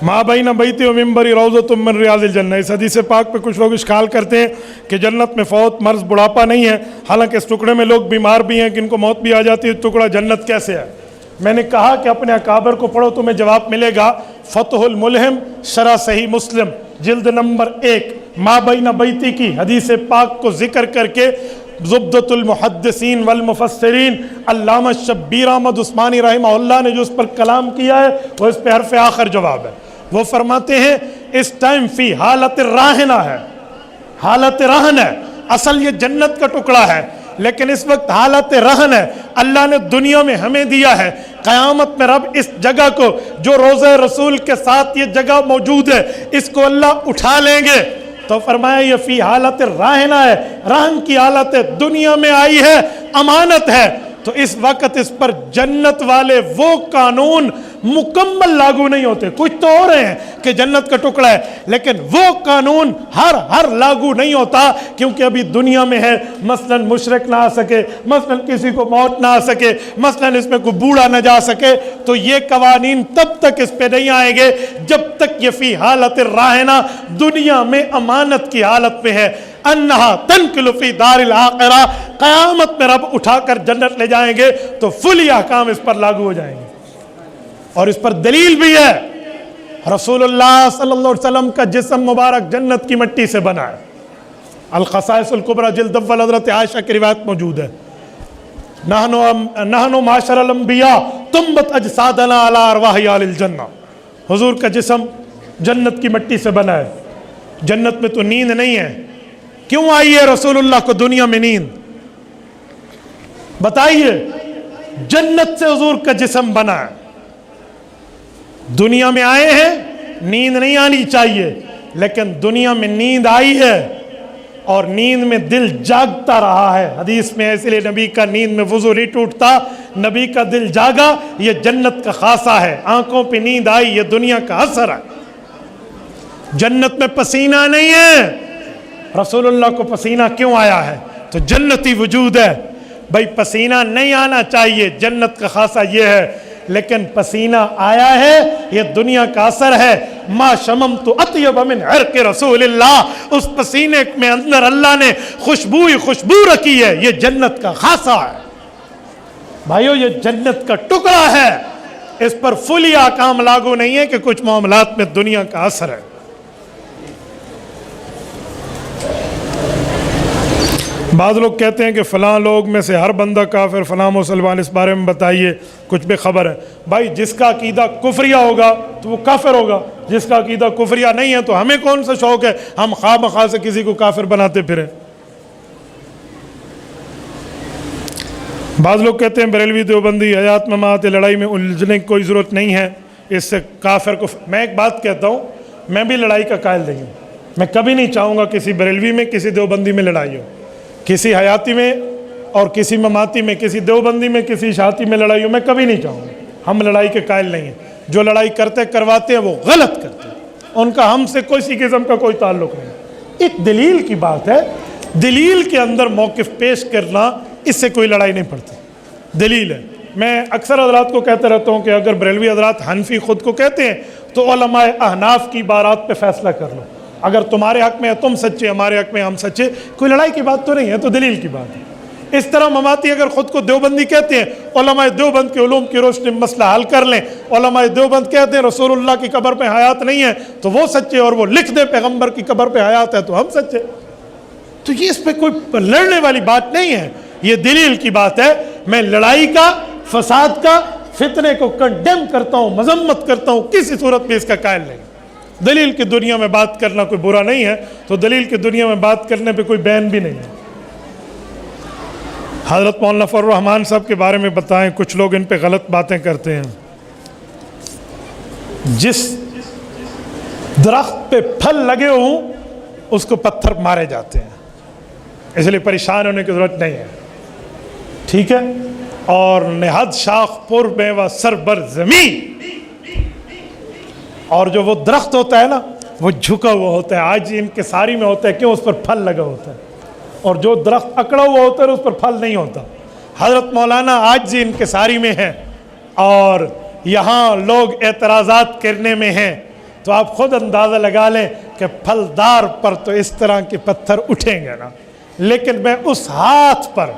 माँ बैन बैती व मिंबरी रौज़तुम मिन रियाज़िल जन्नह। इस हदीस पाक पे कुछ लोग इश्काल करते हैं कि जन्नत में फौत, मर्ज, बुढ़ापा नहीं है, हालांकि इस टुकड़े में लोग बीमार भी हैं कि इनको मौत भी आ जाती है, टुकड़ा जन्नत कैसे है? मैंने कहा कि अपने अकाबर को पढ़ो, तुम्हें जवाब मिलेगा। फतहुल मुल्हिम शरह सही मुस्लिम जिल्द नंबर 1 माँ बैन बैती की हदीस पाक को जिक्र करके ज़ुब्दतुल मुहद्दिसीन वल मुफस्सिरीन अल्लामा शब्बीर अहमद उस्मानी रहमहुल्लाह ने जो उस पर कलाम किया है वो इस पे हर्फ आखिर जवाब है। वो फरमाते हैं इस टाइम फी हालत राहना है, हालत रहन है। असल ये जन्नत का टुकड़ा है, लेकिन इस वक्त हालत रहन है। अल्लाह ने दुनिया में हमें दिया है, क़यामत में रब इस जगह को जो रोज़े रसूल के साथ ये जगह मौजूद है इसको अल्लाह उठा लेंगे। तो फरमाया ये फी हालत रहना है, रहन की हालत है, दुनिया में आई है, अमानत है। तो इस वक्त इस पर जन्नत वाले वो कानून मुकम्मल लागू नहीं होते। कुछ तो हो रहे हैं कि जन्नत का टुकड़ा है, लेकिन वो कानून हर लागू नहीं होता, क्योंकि अभी दुनिया में है मसलन मुशरिक ना आ सके, मसलन किसी को मौत ना आ सके, मसलन इसमें कोई बूढ़ा ना जा सके। तो ये कवानीन तब तक इस पे नहीं आएंगे जब तक ये फी हालत रहना दुनिया में अमानत की हालत में है। अन्नहा तनकिलु फी दारिल आखिरा, क़यामत में रब उठाकर जन्नत ले जाएंगे तो फुल अहकाम इस पर लागू हो जाएंगे। और इस पर दलील भी है, रसूलुल्लाह सल्लल्लाहु अलैहि वसल्लम का जिस्म मुबारक जन्नत की मिट्टी से बना है। अल ख़साइसुल कुबरा जिल्द अव्वल हज़रत आयशा की रिवायत मौजूद है। नहनु माशरल अंबिया तुम्बत अजसादना अला अरवाहि अहलिल जन्नह। हुजूर का जिस्म जन्नत की मिट्टी से बना है। जन्नत में तो नींद नहीं है, क्यों आई है रसूलुल्लाह को दुनिया में नींद? बताइए, जन्नत से हुजूर का जिस्म बना है, दुनिया में आए हैं, नींद नहीं आनी चाहिए, लेकिन दुनिया में नींद आई है और नींद में दिल जागता रहा है। हदीस में इसलिए नबी का नींद में वुज़ू नहीं टूटता, नबी का दिल जागा, ये जन्नत का खासा है। आंखों पे नींद आई, ये दुनिया का असर है। जन्नत में पसीना नहीं है। रसूलुल्लाह को पसीना क्यों आया है? तो जन्नती वजूद है। भाई पसीना नहीं आना चाहिए, जन्नत का खासा ये है, लेकिन पसीना आया है, ये दुनिया का असर है। मा शमम तो अत्यब मिन अर्क रसूलिल्लाह, उस पसीने में अंदर अल्लाह ने खुशबू रखी है, ये जन्नत का खासा है। भाइयों ये जन्नत का टुकड़ा है, इस पर फुली आकाम लागू नहीं है कि कुछ मामलात में दुनिया का असर है। बाद लोग कहते हैं कि फ़लाँ लोग में से हर बंदा काफिर, फ़लाँ मुसलमान, इस बारे में बताइए, कुछ बेखबर है। भाई जिसका अकीदा कुफरिया होगा तो वो काफिर होगा, जिसका अकीदा कुफरिया नहीं है तो हमें कौन सा शौक़ है हम खामखा से किसी को काफिर बनाते फिरें। बाद लोग कहते हैं बरेलवी देवबंदी हयात ममात लड़ाई में उलझने की कोई ज़रूरत नहीं है, इससे काफिर को। मैं एक बात कहता हूँ, मैं भी लड़ाई का कायल नहीं हूँ। मैं कभी नहीं चाहूँगा किसी बरेलवी में, किसी देवबंदी में लड़ाई हो, किसी हयाती में और किसी ममाती में, किसी देवबंदी में, किसी शाती में लड़ाई हो, मैं कभी नहीं चाहूँगा। हम लड़ाई के कायल नहीं हैं। जो लड़ाई करते करवाते हैं वो गलत करते हैं, उनका हमसे कोई किस्म का कोई ताल्लुक़ नहीं। एक दलील की बात है, दलील के अंदर मौक़िफ़ पेश करना, इससे कोई लड़ाई नहीं पड़ती। दलील है। मैं अक्सर हज़रात को कहता रहता हूँ कि अगर बरेलवी हज़रात हनफी ख़ुद को कहते हैं तो उलमाए अहनाफ की बारात पे फ़ैसला कर लो। अगर तुम्हारे हक़ में तुम सच्चे, हमारे हक़ में हम सच्चे, कोई लड़ाई की बात तो नहीं है, तो दलील की बात है। इस तरह ममाती अगर ख़ुद को देवबंदी कहते हैं, उलमाए देवबंद के उलूम की रोशनी में मसला हल कर लें। उलमाए देवबंद कहते हैं रसूलुल्लाह की कब्र पे हयात नहीं है तो वो सच्चे, और वो लिख दे पैगम्बर की कब्र पे हयात है तो हम सच्चे। तो ये इस पर कोई लड़ने वाली बात नहीं है, ये दलील की बात है। मैं लड़ाई का, फसाद का, फितने को कंडेम करता हूँ, मजम्मत करता हूँ, किसी सूरत में इसका कायल नहीं। दलील की दुनिया में बात करना कोई बुरा नहीं है, तो दलील की दुनिया में बात करने पे कोई बैन भी नहीं है। हज़रत मौलाना फजलुर रहमान साहब के बारे में बताएं, कुछ लोग इन पे गलत बातें करते हैं। जिस दरख्त पे फल लगे हों उसको पत्थर मारे जाते हैं, इसलिए परेशान होने की ज़रूरत नहीं है, ठीक है। और नेहद शाख पुर में व सर बर ज़मीन, और जो वो दरख्त होता है ना वो झुका हुआ होता है, आज इनके सारी में होता है, क्यों? उस पर फल लगा होता है। और जो दरख्त अकड़ा हुआ होता है उस पर फल नहीं होता। हज़रत मौलाना आज इनके सारी में है और यहाँ लोग एतराज़ात करने में हैं تو آپ خود اندازہ لگا لیں کہ پھلدار پر تو اس طرح کے پتھر اٹھیں گے نا، لیکن میں اس ہاتھ پر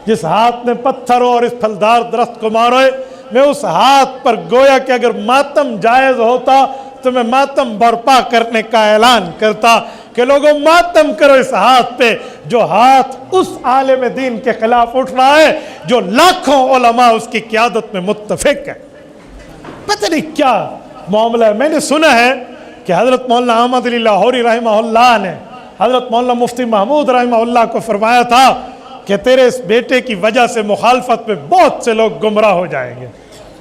جس ہاتھ نے پتھر ہو اور اس پھلدار درخت کو مارے، میں اس ہاتھ پر گویا کہ اگر ماتم جائز ہوتا تو میں ماتم برپا کرنے کا اعلان کرتا کہ لوگوں ماتم کرو اس ہاتھ پہ، جو ہاتھ اس عالم دین کے خلاف اٹھ رہا ہے جو لاکھوں علماء اس کی قیادت میں متفق ہے۔ پتہ نہیں کیا معاملہ ہے۔ میں نے سنا ہے کہ حضرت مولانا احمد علی لاہوری رحمہ اللہ نے حضرت مولانا مفتی محمود رحمہ اللہ کو فرمایا تھا کہ تیرے اس بیٹے کی وجہ سے مخالفت میں بہت سے لوگ گمراہ ہو جائیں گے۔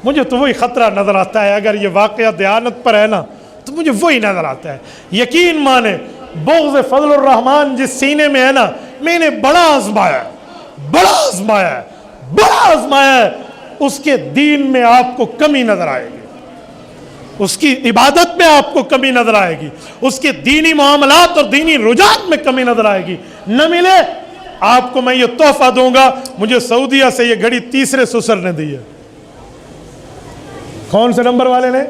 مجھے تو وہی خطرہ نظر آتا ہے، اگر یہ واقعہ دیانت پر ہے نا تو مجھے وہی نظر آتا ہے۔ یقین مانے بغض فضل الرحمن جس سینے میں ہے نا، میں نے بڑا آزمایا ہے، اس کے دین میں آپ کو کمی نظر آئے گی، اس کی عبادت میں آپ کو کمی نظر آئے گی، اس کے دینی معاملات اور دینی رجحان میں کمی نظر آئے گی۔ نہ ملے آپ کو میں یہ تحفہ دوں گا، مجھے سعودیہ سے یہ گھڑی تیسرے سسر نے دی ہے۔ کون سے نمبر والے نے؟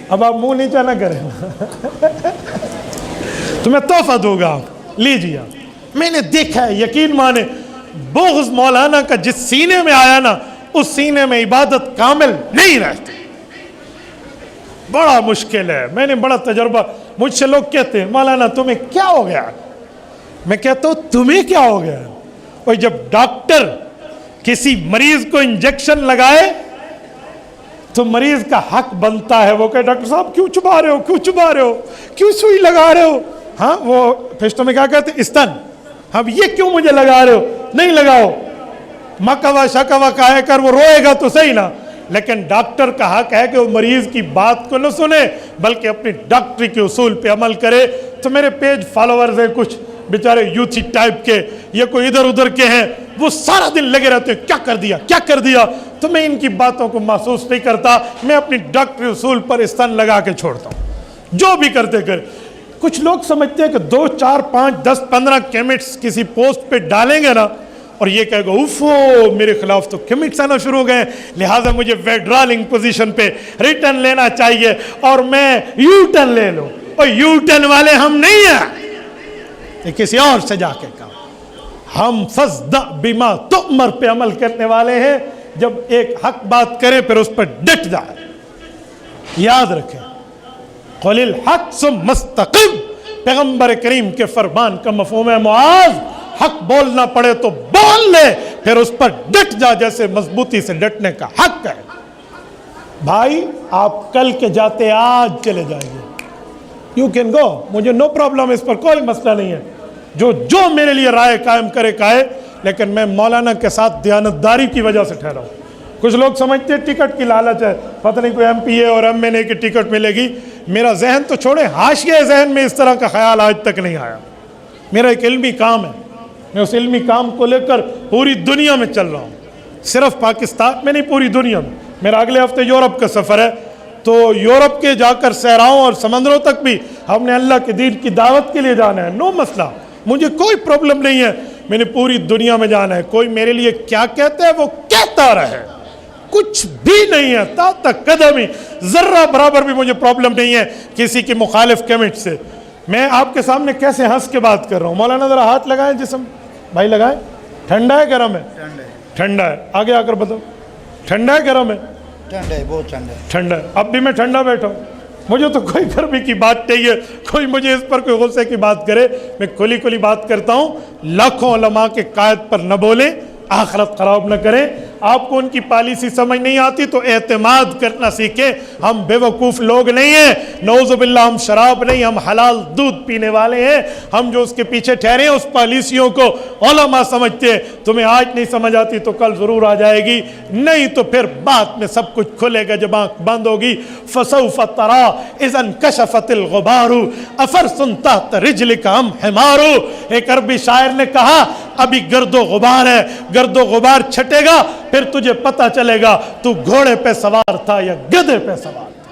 اب آپ منہ نیچا نہ کریں تو میں تحفہ دوں گا، آپ لیجیے۔ میں نے دیکھا ہے، یقین مانے بغض مولانا کا جس سینے میں آیا نا، اس سینے میں عبادت کامل نہیں رہتی، بڑا مشکل ہے۔ میں نے بڑا تجربہ، مجھ سے لوگ کہتے ہیں مولانا تمہیں کیا ہو گیا؟ میں کہتا ہوں تمہیں کیا ہو گیا؟ اور جب ڈاکٹر کسی مریض کو انجیکشن لگائے تو مریض کا حق بنتا ہے وہ کہ ڈاکٹر صاحب کیوں چبا رہے ہو، کیوں سوئی لگا رہے ہو؟ ہاں وہ پشتوں میں کیا کہتے ہیں؟ استن۔ اب یہ کیوں مجھے لگا رہے ہو؟ نہیں لگاؤ، مکوا شکوا کہے کر وہ روئے گا تو صحیح نا، لیکن ڈاکٹر کا حق ہے کہ وہ مریض کی بات کو نہ سنے بلکہ اپنی ڈاکٹری کے اصول پہ عمل کرے۔ تو میرے پیج فالوورز ہیں کچھ بیچارے یوتھی ٹائپ کے، یہ کوئی ادھر ادھر کے ہیں، وہ سارا دن لگے رہتے ہیں کیا کر دیا، تو میں ان کی باتوں کو محسوس نہیں کرتا، میں اپنی ڈاکٹری اصول پر استن لگا کے چھوڑتا ہوں، جو بھی کرتے کرے۔ کچھ لوگ سمجھتے ہیں کہ 2 4 5 10 15 کیمٹس کسی پوسٹ پہ ڈالیں گے نا اور یہ کہے گا اوفو میرے خلاف تو کیمٹس آنا شروع ہو گئے، لہٰذا مجھے ویڈرالنگ پوزیشن پہ ریٹرن لینا چاہیے اور میں یو ٹرن لے لوں۔ اور یو ٹرن والے ہم نہیں ہیں، یہ کسی اور سے جا کے کہا۔ ہم فَاصْدَعْ بِمَا تُؤْمَرْ پہ عمل کرنے والے ہیں، جب ایک حق بات کرے پھر اس پر ڈٹ جائے۔ یاد رکھیں قُلِ الْحَقُّ ثُمَّ اسْتَقِمْ، پیغمبر کریم کے فرمان کا مفہوم ہے معاذ حق بولنا پڑے تو بول لے، پھر اس پر ڈٹ جا، جیسے مضبوطی سے ڈٹنے کا حق ہے۔ بھائی آپ کل کے جاتے آج چلے جائیں گے، یو کین گو، مجھے نو پرابلم، اس پر کوئی مسئلہ نہیں ہے، جو میرے لیے رائے قائم کرے کہے، لیکن میں مولانا کے ساتھ دیانتداری کی وجہ سے ٹھہرا ہوں۔ کچھ لوگ سمجھتے ہیں ٹکٹ کی لالچ ہے، پتہ نہیں کوئی ایم پی اے اور ایم این اے کی ٹکٹ ملے گی۔ میرا ذہن تو چھوڑے، حاشیہ ذہن میں اس طرح کا خیال آج تک نہیں آیا۔ میرا ایک علمی کام ہے، میں اس علمی کام کو لے کر پوری دنیا میں چل رہا ہوں، صرف پاکستان میں نہیں پوری دنیا میں۔ میرا اگلے ہفتے یورپ کا سفر ہے، تو یورپ کے جا کر صحراؤں اور سمندروں تک بھی ہم نے اللہ کے دین کی دعوت کے لیے جانا ہے، نو مسئلہ، مجھے کوئی پرابلم نہیں ہے، میں نے پوری دنیا میں جانا ہے۔ کوئی میرے لیے کیا کہتا ہے وہ کہتا رہے، کچھ بھی نہیں ہے، تا تک قدم ہی ذرہ برابر بھی مجھے پرابلم نہیں ہے کسی کی مخالف کمنٹ سے۔ میں آپ کے سامنے کیسے ہنس کے بات کر رہا ہوں۔ مولانا ذرا ہاتھ لگائیں، جسم بھائی لگائیں، ٹھنڈا ہے گرم ہے؟ ٹھنڈا ہے، آگے آ کر بتاؤ، ٹھنڈا ہے گرم ہے؟ ٹھنڈا ہے، بہت ٹھنڈا ہے۔ ٹھنڈا ہے، اب بھی میں ٹھنڈا بیٹھا ہوں، مجھے تو کوئی گرمی کی بات نہیں ہے، کوئی مجھے اس پر کوئی غصے کی بات کرے، میں کھلی بات کرتا ہوں۔ لاکھوں علماء کے قائد پر نہ بولیں، آخرت خراب نہ کریں۔ آپ کو ان کی پالیسی سمجھ نہیں آتی تو اعتماد کرنا سیکھیں۔ ہم بے وقوف لوگ نہیں ہیں، نعوذ باللہ ہم شراب نہیں، ہم حلال دودھ پینے والے ہیں۔ ہم جو اس کے پیچھے ٹھہرے ہیں اس پالیسیوں کو علماء سمجھتے ہیں۔ تمہیں آج نہیں سمجھ آتی تو کل ضرور آ جائے گی، نہیں تو پھر بعد میں سب کچھ کھلے گا جب آنکھ بند ہوگی۔ فَسَوْفَ تَرَىٰ اِذَا انْكَشَفَتِ الْغُبَارُ أَفَرْسٌ تَحْتَ رِجْلِكَ أَمْ حِمَارُ۔ ایک عربی شاعر نے کہا ابھی گرد و غبار ہے، گرد و غبار چھٹے گا پھر تجھے پتہ چلے گا تو گھوڑے پہ سوار تھا یا گدھے پہ سوار تھا۔